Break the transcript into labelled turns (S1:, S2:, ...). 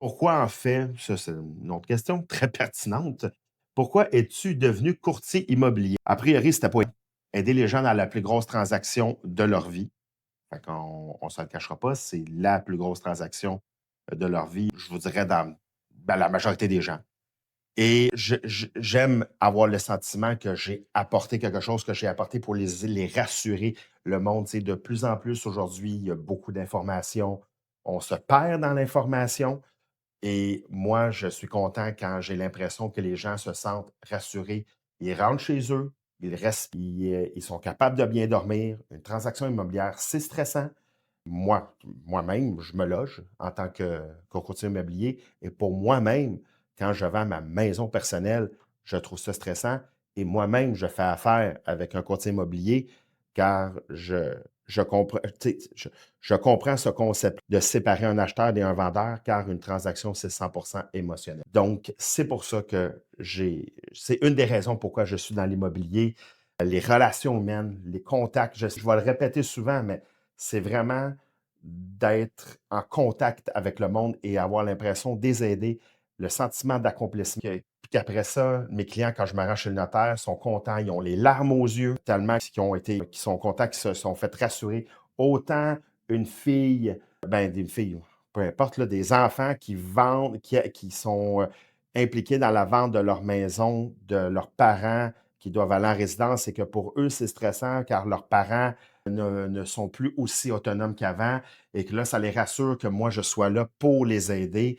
S1: Pourquoi en fait, ça c'est une autre question très pertinente. Pourquoi es-tu devenu courtier immobilier? A priori, c'était pour aider les gens dans la plus grosse transaction de leur vie. Fait qu'on on se le cachera pas, c'est la plus grosse transaction de leur vie, je vous dirais dans la majorité des gens. Et j'aime avoir le sentiment que j'ai apporté quelque chose, que j'ai apporté pour les rassurer. Le monde, c'est de plus en plus aujourd'hui, il y a beaucoup d'informations. On se perd dans l'information. Et moi, je suis content quand j'ai l'impression que les gens se sentent rassurés. Ils rentrent chez eux, ils restent, ils sont capables de bien dormir. Une transaction immobilière, c'est stressant. Moi, moi-même, je me loge en tant que courtier immobilier et pour moi-même, quand je vends ma maison personnelle, je trouve ça stressant et moi-même, je fais affaire avec un courtier immobilier car je comprends, tu sais, je comprends ce concept de séparer un acheteur et un vendeur car une transaction, c'est 100% émotionnel. Donc, c'est pour ça que c'est une des raisons pourquoi je suis dans l'immobilier. Les relations humaines, les contacts, je vais le répéter souvent, mais c'est vraiment d'être en contact avec le monde et avoir l'impression de les aider, le sentiment d'accomplissement. Puis qu'après ça, mes clients, quand je m'arrache chez le notaire, sont contents, ils ont les larmes aux yeux, tellement qui sont contents, qui se sont fait rassurer. Autant une fille, ben, des filles, peu importe, là, des enfants qui vendent, qui sont impliqués dans la vente de leur maison, de leurs parents qui doivent aller en résidence et que pour eux, c'est stressant car leurs parents ne sont plus aussi autonomes qu'avant et que là, ça les rassure que moi, je sois là pour les aider.